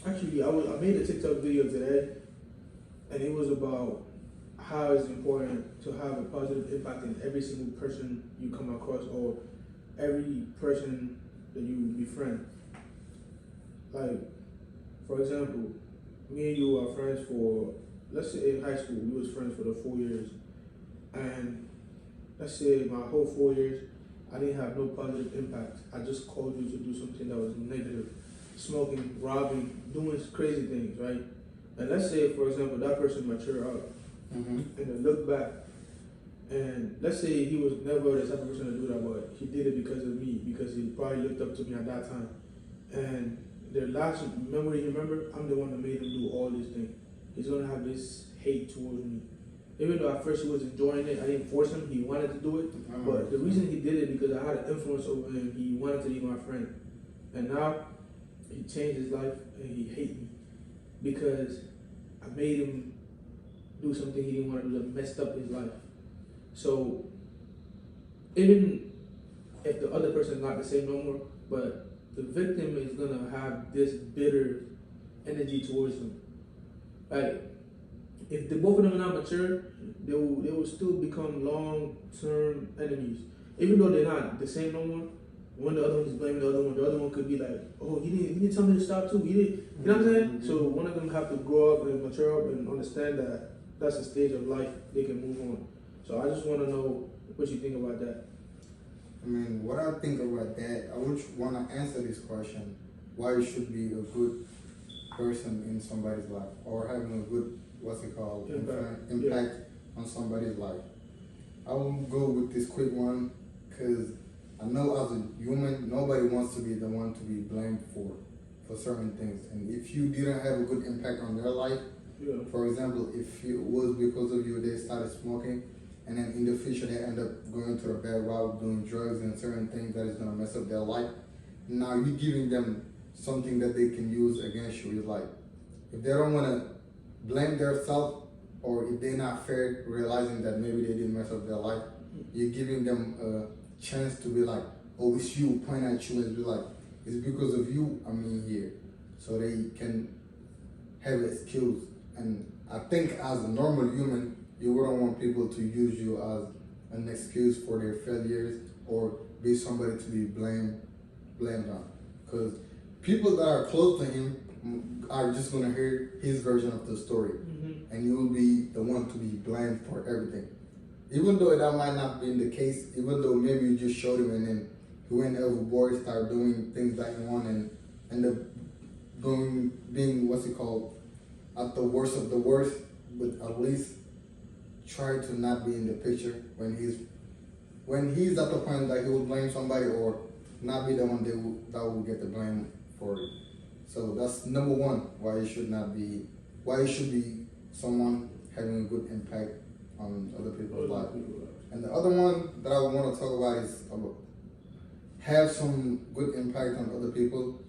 Actually, I made a TikTok video today, and it was about how it's important to have a positive impact in every single person you come across or every person that you befriend. Like, for example, me and you are friends for, let's say in high school, we was friends for the 4 years. And let's say my whole 4 years, I didn't have no positive impact. I just called you to do something that was negative, smoking, robbing, doing crazy things, right? And let's say, for example, that person matured out and then look back, and let's say he was never the type of person to do that, but he did it because of me, because he probably looked up to me at that time. And the last memory he remember, I'm the one that made him do all these things. He's gonna have this hate towards me. Even though at first he was enjoying it, I didn't force him, he wanted to do it. But the reason he did it because I had an influence over him, he wanted to be my friend. And now he changed his life and he hates me because I made him do something he didn't want to do that messed up his life. So even if the other person is not the same no more, but the victim is gonna have this bitter energy towards him. Like, if the both of them are not mature, they will still become long-term enemies. Even though they're not the same no more, when the other one is blaming the other one could be like, oh, he didn't tell me to stop too. He didn't, you know what I'm saying? So one of them have to grow up and mature up and understand that that's a stage of life they can move on. So I just want to know what you think about that. I mean, what I think about that, I would want to answer this question: why you should be a good person in somebody's life, or having a good, what's it called, impact on somebody's life. I will go with this quick one because I know as a human, nobody wants to be the one to be blamed for certain things. And if you didn't have a good impact on their life, for example, if it was because of you they started smoking, and then in the future they end up going to a bad route, doing drugs and certain things that is going to mess up their life, now you're giving them something that they can use against you. It's like, if they don't want to blame themselves, or if they're not fair, realizing that maybe they didn't mess up their life, you're giving them a chance to be like, oh, it's you, point at you and be like, it's because of you I'm in here. So they can have an excuse. And I think as a normal human, you wouldn't want people to use you as an excuse for their failures or be somebody to be blamed on. Because people that are close to him are just going to hear his version of the story. And you will be the one to be blamed for everything. Even though that might not be the case, even though maybe you just showed him and then he went overboard, started doing things that he wanted, and end up being, what's it called, at the worst of the worst, but at least try to not be in the picture when he's at the point that he will blame somebody or not be the one that will get the blame for it. So that's number one, why it should be someone having a good impact on other people's lives. And the other one that I want to talk about is have some good impact on other people,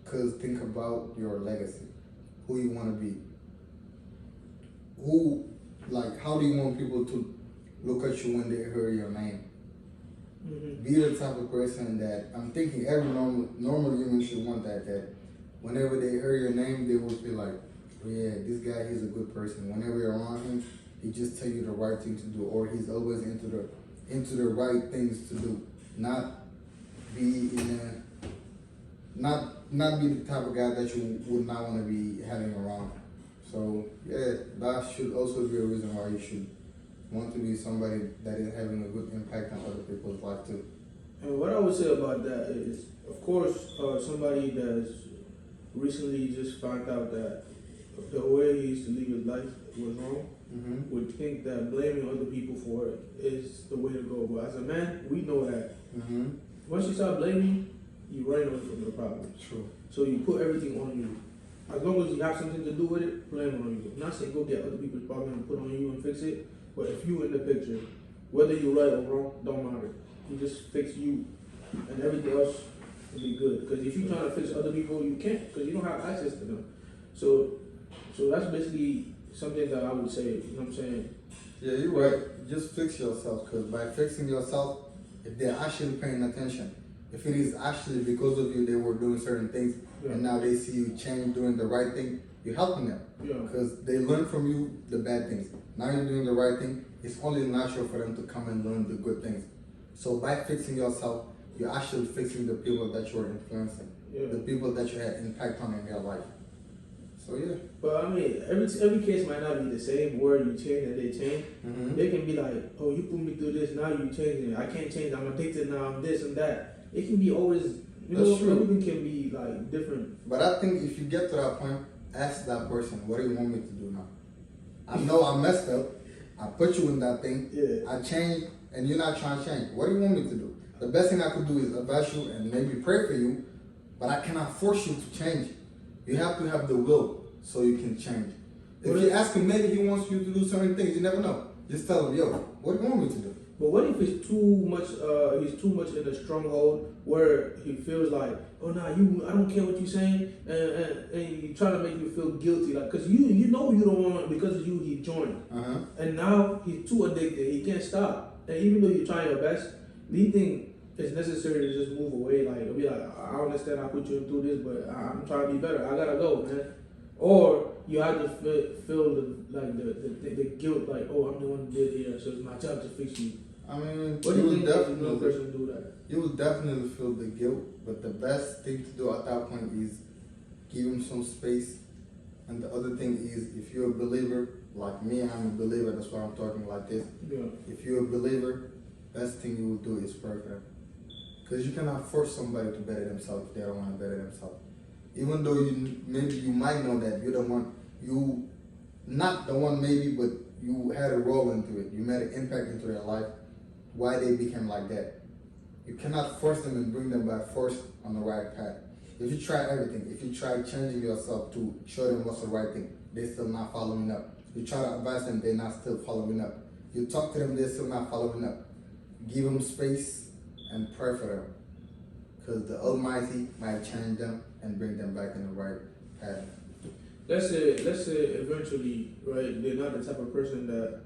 because think about your legacy, who you want to be. How do you want people to look at you when they hear your name? Be the type of person that, I'm thinking every normal human should want that whenever they hear your name, they will feel like, oh yeah, this guy, he's a good person. Whenever you're around him, he just tell you the right thing to do, or he's always into the right things to do. Not be the type of guy that you would not want to be having around. So yeah, that should also be a reason why you should want to be somebody that is having a good impact on other people's life too. And what I would say about that is, of course, somebody that's recently just found out that the way he used to live his life was wrong, would think that blaming other people for it is the way to go. But as a man, we know that once you start blaming, you run away from the problem. True. So you put everything on you. As long as you have something to do with it, blame it on you. I'm not saying go get other people's problem and put on you and fix it, but if you in the picture, whether you're right or wrong, don't matter. You just fix you, and everything else will be good. Because if you're trying to fix other people, you can't, because you don't have access to them. So that's basically something that I would say. You know what I'm saying? Yeah, you're right. Just fix yourself, because by fixing yourself, if they're actually paying attention, if it is actually because of you they were doing certain things, Yeah. and now they see you change, doing the right thing. You're helping them Yeah. because they learn from you the bad things. Now you're doing the right thing. It's only natural for them to come and learn the good things. So by fixing yourself, you're actually fixing the people that you're influencing, Yeah. the people that you had impact on in your life. So yeah. But I mean, every case might not be the same. Where you change and they change, they can be like, oh, you put me through this, now you changing. I can't change. I'm addicted now. I'm this and that. It can be always, That's true. everything can be like different. But I think if you get to that point, ask that person, what do you want me to do now? I know I messed up. I put you in that thing. Yeah. I changed, and you're not trying to change. What do you want me to do? The best thing I could do is advise you and maybe pray for you, but I cannot force you to change. You have to have the will so you can change. If you ask him, maybe he wants you to do certain things. You never know. Just tell him, yo, what do you want me to do? But what if it's too much? He's too much in a stronghold where he feels like, oh nah, I don't care what you're saying, and he trying to make you feel guilty, like, cause you know you don't want, because of you he joined, and now he's too addicted, he can't stop, and even though you're trying your best, do you think it's necessary to just move away, like be like, I understand I put you through this, but I'm trying to be better, I gotta go, man, or you have to feel the guilt, like, oh, I'm the one who did here, so it's my job to fix you. I mean, What do you think if no person do that? You will definitely feel the guilt, but the best thing to do at that point is give him some space. And the other thing is, if you're a believer, like me, I'm a believer, that's why I'm talking like this. Yeah. If you're a believer, best thing you will do is pray for them. Because you cannot force somebody to better themselves if they don't want to better themselves. Even though maybe you might know that you're the one, not the one maybe, but you had a role into it. You made an impact into their life. Why they became like that. You cannot force them and bring them by force on the right path. If you try everything, if you try changing yourself to show them what's the right thing, they're still not following up. You try to advise them, they're not still following up. You talk to them, they're still not following up. Give them space and pray for them. Because the Almighty might change them and bring them back in the right path. Let's say eventually, right, they're not the type of person that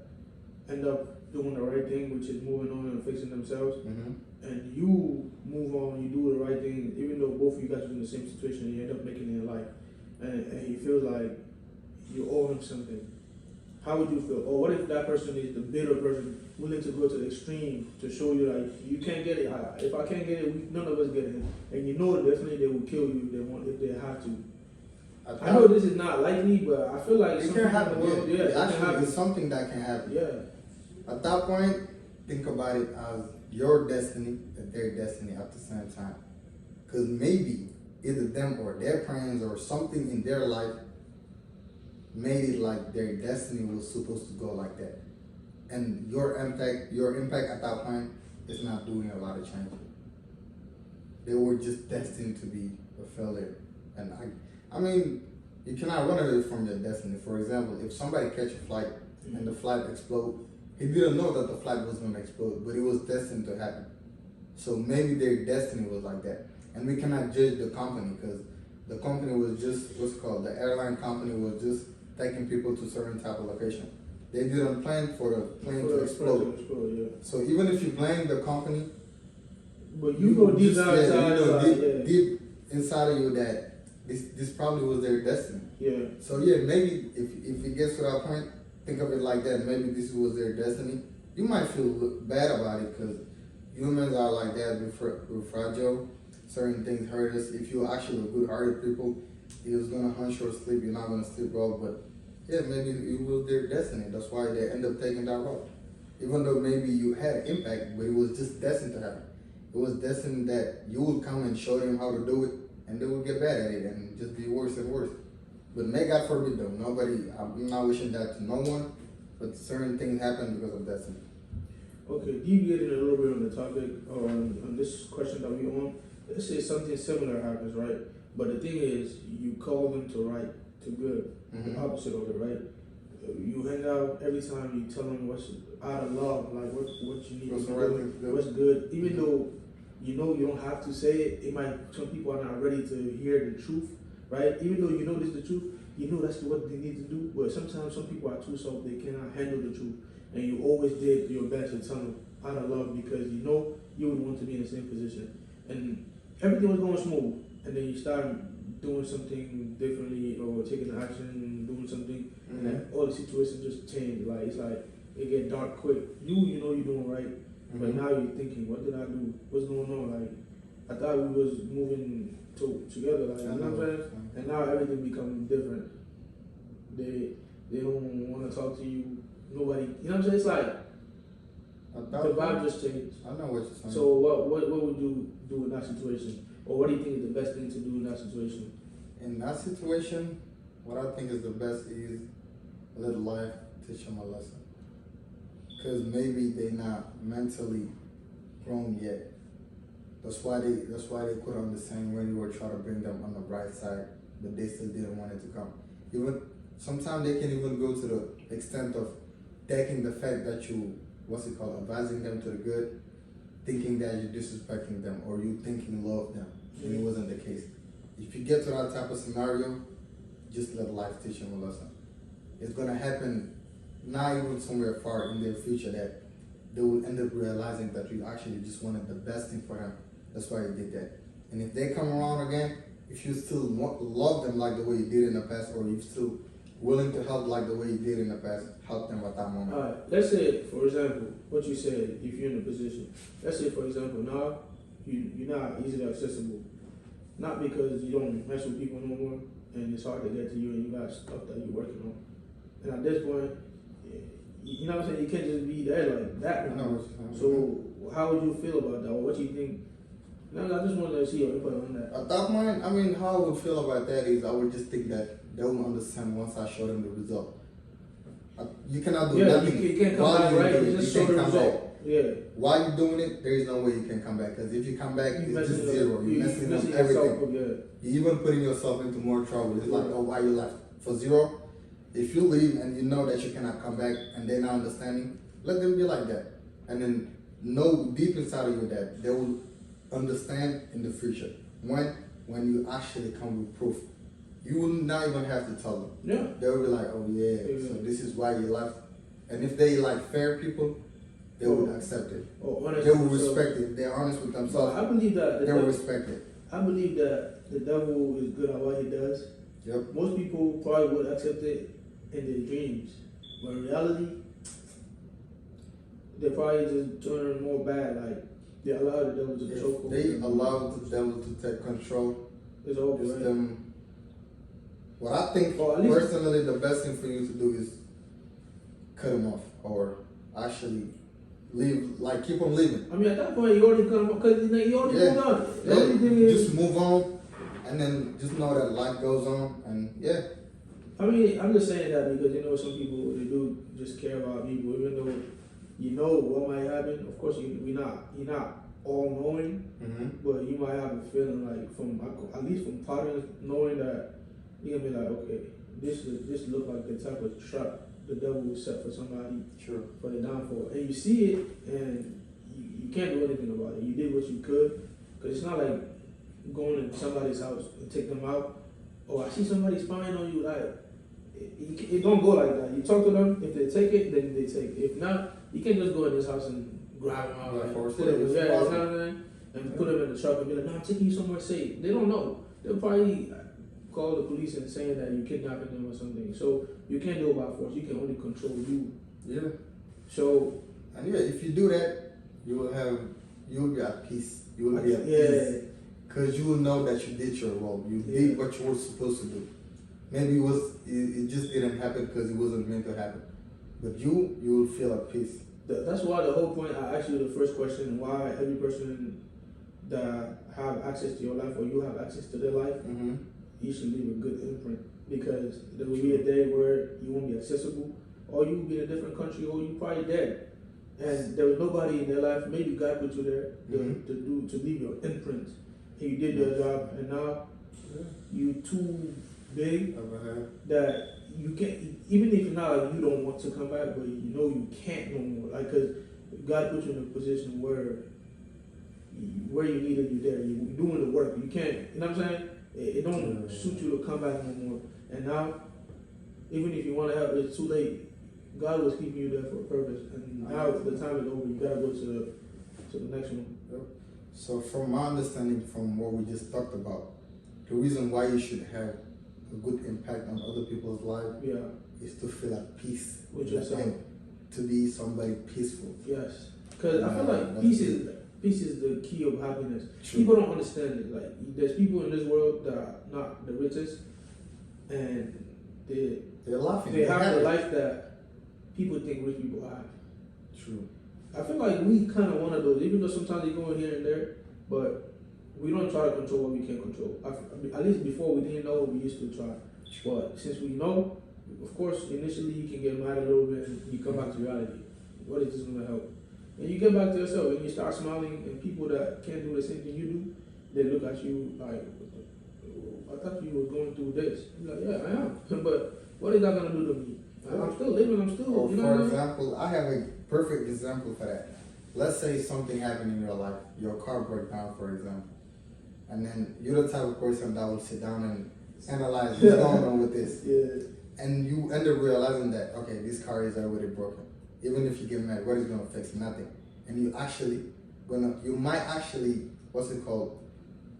end up doing the right thing, which is moving on and fixing themselves, and you move on, you do the right thing, even though both of you guys are in the same situation, you end up making it in life, and he feels like you owe him something. How would you feel? Or what if that person is the bitter person, willing to go to the extreme to show you like you can't get it? If I can't get it, none of us get it, and you know definitely they will kill you if they have to. I know this is not likely, but I feel like it can happen. Actually, it's something that can happen. Yeah. At that point, think about it as your destiny and their destiny at the same time. Because maybe either them or their parents or something in their life made it like their destiny was supposed to go like that. And your impact at that point is not doing a lot of change. They were just destined to be a failure. And I mean, you cannot run away from your destiny. For example, if somebody catch a flight and the flight explodes, he didn't know that the flight was going to explode, but it was destined to happen. So maybe their destiny was like that. And we cannot judge the company because the company was just, the airline company was just taking people to certain type of location. They didn't plan for the plane to explode. Yeah. So even if you blame the company, but you know deep down deep inside of you that this probably was their destiny. Yeah. So yeah, maybe if it gets to that point, think of it like that. Maybe this was their destiny. You might feel bad about it because humans are like that. We're fragile. Certain things hurt us. If you're actually a good-hearted people, it was gonna hunt your sleep. You're not gonna sleep well. But yeah, maybe it was their destiny. That's why they end up taking that route. Even though maybe you had impact, but it was just destined to happen. It was destined that you would come and show them how to do it, and they would get bad at it and just be worse and worse. But may God forbid though, I'm not wishing that to no one, but certain things happen because of destiny. Okay, deviating a little bit on the topic, on this question that we on, let's say something similar happens, right? But the thing is, you call them to right, to good, the opposite of it, right? You hang out every time, you tell them what's out of love, like what you need to do, what's good, even though you know you don't have to say it, some people are not ready to hear the truth, right? Even though you know this is the truth, you know that's what they need to do, but sometimes some people are too soft, they cannot handle the truth, and you always did your best to tell them out of love because you know you would want to be in the same position, and everything was going smooth, and then you start doing something differently or taking action, doing something, and then all the situations just change. Like it's like it get dark quick. You know you're doing right, but now you're thinking, what did I do? What's going on? Like I thought we was moving together. Like you know what I'm saying? And now everything becomes different. They don't want to talk to you. Nobody, you know what I'm saying? It's like the vibe just changed. I know what you're saying. So what would you do in that situation? Or what do you think is the best thing to do in that situation? In that situation, what I think is the best is let life teach them a lesson. Because maybe they're not mentally grown yet. That's why they could understand when you were trying to bring them on the bright side, but they still didn't want it to come. Even sometimes they can even go to the extent of taking the fact that you, advising them to the good, thinking that you're disrespecting them or you thinking you love them, and it wasn't the case. If you get to that type of scenario, just let life teach them a lesson. It's gonna happen not even somewhere far in their future that they will end up realizing that you actually just wanted the best thing for them. That's why you did that. And if they come around again, if you still love them like the way you did in the past, or you're still willing to help like the way you did in the past, help them at that moment. Alright, let's say, for example, what you said, if you're in a position, let's say, for example, now you're not easily accessible. Not because you don't mess with people no more, and it's hard to get to you, and you got stuff that you're working on. And at this point, you know what I'm saying, you can't just be there like that. So how would you feel about that, or what do you think? No, I just wanted to see your input on that. At that point, I mean, how I would feel about that is I would just think that they will understand once I show them the result. You cannot do nothing. You can't come back, right? You just show the result. Yeah. While you're doing it, there is no way you can come back. Because if you come back, it's just zero. You're messing up everything. You're even putting yourself into more trouble. It's like, oh, why you left? For zero? If you leave and you know that you cannot come back and they're not understanding, let them be like that. And then know deep inside of you that they will understand in the future. When you actually come with proof. You will not even have to tell them. Yeah. They will be like, oh yeah, so this is why you left. And if they like fair people, they will accept it. They will respect it. If they're honest with themselves, I believe that they will respect it. I believe that the devil is good at what he does. Yep. Most people probably would accept it in their dreams, but in reality, they probably just turn more bad. Like they allow the devil to choke over. They allow the devil to take control. It's over. It's right? them. What I think personally, the best thing for you to do is cut them off, or actually leave. Like keep on living. I mean, at that point, you already cut them off because you already moved on. The only thing is just move on, and then just know that life goes on, and yeah. I mean, I'm just saying that because some people they do just care about people, even though you know what might happen. Of course, you're not all knowing, but you might have a feeling like at least from patterns, knowing that you're gonna be like, okay, this look like the type of trap the devil will set for somebody for the downfall, and you see it, and you can't do anything about it. You did what you could, because it's not like going to somebody's house and take them out. Oh, I see somebody spying on you, like. It don't go like that. You talk to them. If they take it, then they take it. If not, you can't just go in this house and grab them out and put them in the truck and be like, "No, I'm taking you somewhere safe." They don't know. They'll probably call the police and saying that you're kidnapping them or something. So you can't do it by force. You can only control you. Yeah. So anyway, if you do that, you will be at peace. You will be at peace because you will know that you did your role. You did what you were supposed to do. Maybe it just didn't happen because it wasn't meant to happen. But you will feel at peace. That's why the whole point I asked you the first question, why every person that have access to your life or you have access to their life, you should leave a good imprint. Because there will be a day where you won't be accessible, or you will be in a different country, or you probably dead. And there was nobody in their life, maybe God put you there to leave your imprint. And you did your job, and now you too big that you can't, even if you're not like you don't want to come back, but you know you can't no more. Like, because God put you in a position where you needed you there. You're doing the work. You can't, you know what I'm saying? It don't suit you to come back no more. And now, even if you want to help, it's too late. God was keeping you there for a purpose. And now the time is over. You got to go to the next one. So from my understanding, from what we just talked about, the reason why you should have a good impact on other people's lives Yeah, is to feel at peace with yourself. and to be somebody peaceful. Yes, because I feel Yeah, like that's peace is the key of happiness. True. People don't understand it. Like there's people in this world that are not the richest, and They're laughing. they have happy. the life that people think rich people have. True. I feel like we kind of one of those, even though sometimes they go in here and there, but we don't try to control what we can't control. At least before we didn't know, we used to try. But since we know, of course, initially you can get mad a little bit and you come back to reality. What is this going to help? And you get back to yourself and you start smiling, and people that can't do the same thing you do, they look at you like, I thought you were going through this. You're like, yeah, I am. But what is that going to do to me? I'm still living, I'm still, Or you know for what I mean? example, I have a perfect example for that. Let's say something happened in your life, your car broke down, for example, and then you're the type of person that will sit down and analyze what's going on with this, Yeah. and you end up realizing that okay, this car is already broken. Even if you get mad, what is gonna fix? Nothing. And you might actually, what's it called?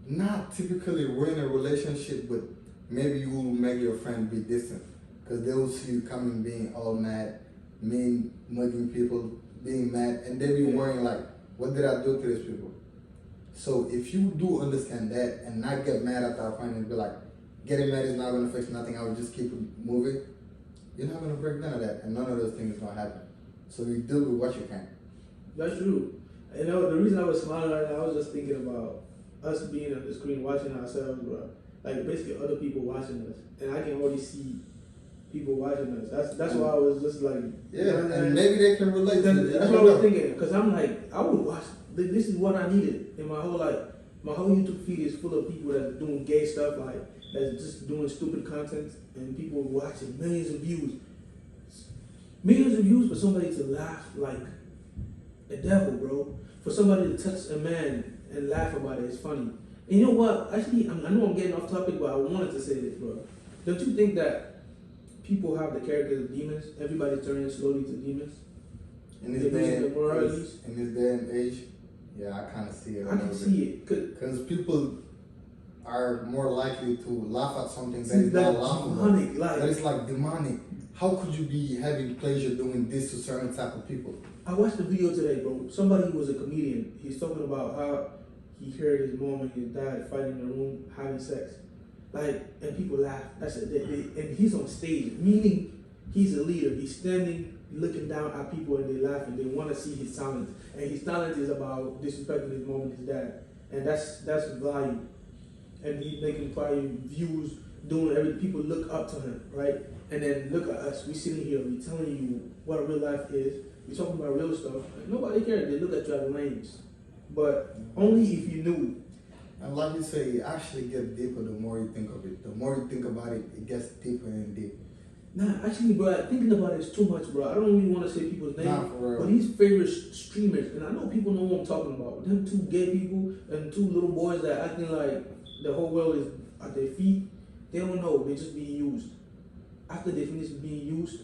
Not typically ruin a relationship, but maybe you will make your friend be distant. Because they will see you coming being all mad, mean, mugging people, being mad, and they be worrying like, what did I do to these people? So if you do understand that and not get mad at that point and be like, getting mad is not gonna fix nothing, I will just keep moving, you're not gonna break none of that, and none of those things is gonna happen. So you deal with what you can. That's true. You know, the reason I was smiling right now, I was just thinking about us being on the screen watching ourselves, bro. Like basically other people watching us, and I can already see people watching us. That's why I was just like, Yeah, and maybe they can relate to it. That's what I was thinking, because I'm like, I would watch. This is what I needed in my whole life. My whole YouTube feed is full of people that's doing gay stuff, like that's just doing stupid content, and people watching millions of views for somebody to laugh like a devil, bro. For somebody to touch a man and laugh about it is funny. And you know what? Actually, I know I'm getting off topic, but I wanted to say this, bro. Don't you think that people have the character of demons? Everybody's turning slowly to demons. In this day and age, yeah, I kind of see it. I can see it. Because people are more likely to laugh at something that Seems is not like laughable. demonic, like- That is like demonic. How could you be having pleasure doing this to certain type of people? I watched a video today, bro. Somebody who was a comedian. He's talking about how he heard his mom and his dad fighting in the room having sex. Like, and people laugh. That's it. And he's on stage, meaning he's a leader. He's standing, looking down at people, and they laugh and they want to see his talent. And his talent is about disrespecting his mom and his dad. And that's value. And he's making probably views, doing everything. People look up to him, right? And then look at us. We sitting here, we telling you what real life is. We talking about real stuff. Like, nobody cares. They look at you as lames. But only if you knew. And like you say, it actually gets deeper the more you think of it. The more you think about it, it gets deeper and deeper. Nah, actually, bro, thinking about it is too much, bro. I don't really want to say people's names. Nah, for real. But these favorite streamers, and I know people know what I'm talking about. Them two gay people and two little boys that acting like the whole world is at their feet. They don't know. They're just being used. After they finish being used,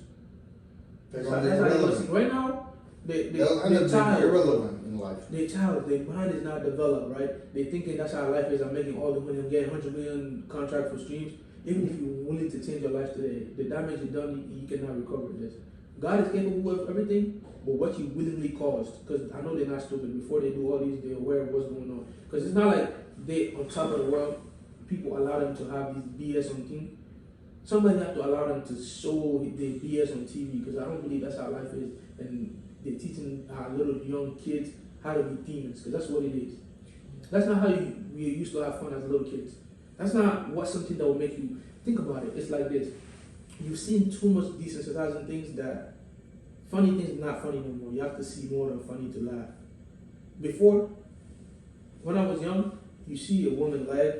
They're that's gonna be how they irrelevant. see. Right now, They'll end they're up child. being irrelevant in life. Their child, their mind is not developed, right? They thinking that's how life is. I'm making all the money. I'm getting 100 million contract for streams. Even if you're willing to change your life today, the damage you done, you cannot recover this. God is capable of everything, but what you willingly caused, because I know they're not stupid. Before they do all these, they're aware of what's going on. Because it's not like they on top of the world. People allow them to have these BS on TV. Somebody have to allow them to show their BS on TV, because I don't believe that's how life is. And they're teaching our little young kids how to be demons, because that's what it is. That's not how we used to have fun as little kids. That's not something that will make you think about it. It's like this. You've seen too much desensitizing things that funny things are not funny no more. You have to see more than funny to laugh. Before, when I was young, you see a woman's leg,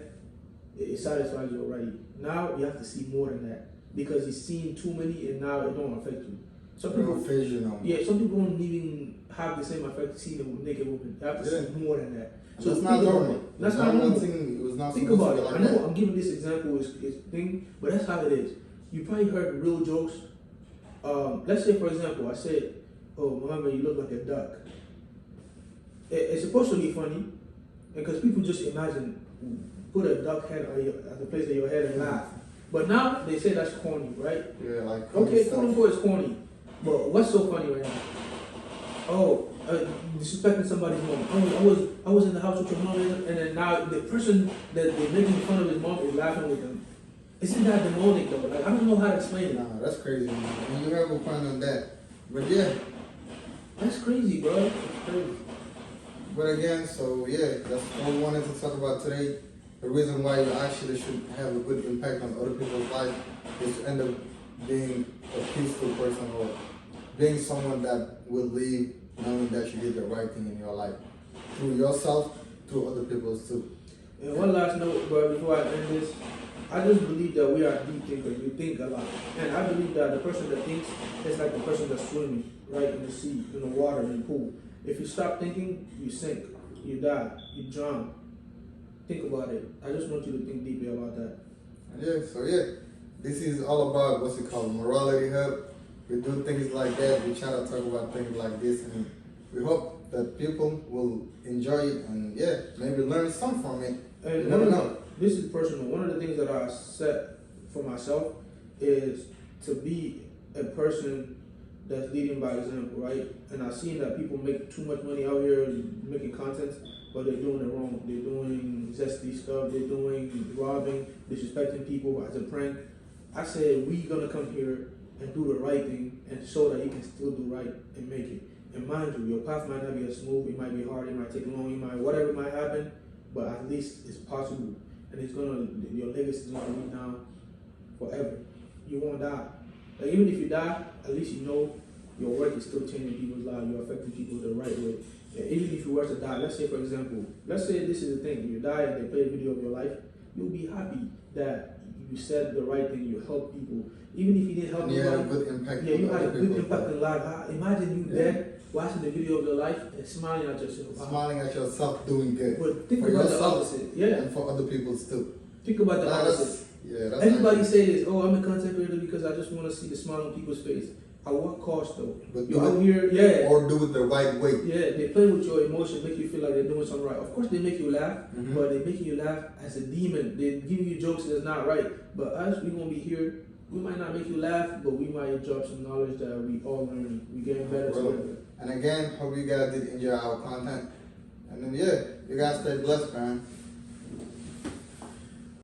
it satisfies you already. Now you have to see more than that, because you've seen too many and now it don't affect you. Some people, some people don't even have the same effect seeing a naked woman. You have to see more than that. So that's not normal. That's not normal. It was not think supposed about to it. be like I know that. I'm giving this example is thing, but that's how it is. You probably heard real jokes. Let's say, for example, I said, "Oh, Muhammad, you look like a duck." It's supposed to be funny, because people just imagine put a duck head at the place of your head and laugh. But now they say that's corny, right? Yeah, like Okay, quote unquote, it's corny. But what's so funny right now? Oh, disrespecting somebody's mom. Oh, I was in the house with your mom, and then now the person that they're making fun of his mom is laughing with them. Isn't that demonic though? Like, I don't know how to explain it. Nah, that's crazy, man. And you have a point on that. But yeah, That's crazy, bro. That's crazy. but again, so yeah, that's what we wanted to talk about today. The reason why you actually should have a good impact on other people's life is to end up being a peaceful person or being someone that will leave knowing that you did the right thing in your life. Through yourself, through other people's too. And one last note, bro, before I end this, I just believe that we are deep thinkers. We think a lot. And I believe that the person that thinks is like the person that's swimming, right, in the sea, in the water, in the pool. If you stop thinking, you sink, you die, you drown. Think about it. I just want you to think deeply about that. Yeah, so yeah, this is all about what's it called, Morality Hub. We do things like that. We try to talk about things like this, and we hope that people will enjoy it and yeah, maybe learn some from it. And You never know. this is personal. One of the things that I set for myself is to be a person that's leading by example, right? And I've seen that people make too much money out here making content, but they're doing it wrong. They're doing zesty stuff. They're doing robbing, disrespecting people as a prank. I said we gonna come here and do the right thing and show that you can still do right and make it. And mind you, your path might not be as smooth. It might be hard. It might take long. It might whatever might happen, but at least it's possible. And it's gonna your legacy is gonna be down forever. You won't die. Like even if you die, at least you know your work is still changing people's lives. You're affecting people the right way. And even if you were to die, let's say for example, let's say this is the thing, you die and they play a video of your life, you'll be happy that you said the right thing, you helped people. Even if you didn't help And you had a nobody, good impact. yeah, you on had a other good people's impact life. in life. Imagine you dead, watching the video of your life and smiling at yourself. Smiling at yourself, doing good. But think For about the yourself opposite. Yeah. and for other people's too. Think about the Nah, opposite. that's Everybody actually- say this, oh, I'm a content creator because I just want to see the smile on people's face. At what cost though? But You're do out it, here, yeah. or do it the right way. Yeah, they play with your emotions, make you feel like they're doing something right. Of course, they make you laugh, Mhm. but they make you laugh as a demon. They give you jokes that's not right. But us, we gonna be here. We might not make you laugh, but we might drop some knowledge that we all learning. We getting better Really. together. And again, hope you guys did enjoy our content. And then yeah, you guys stay blessed, man.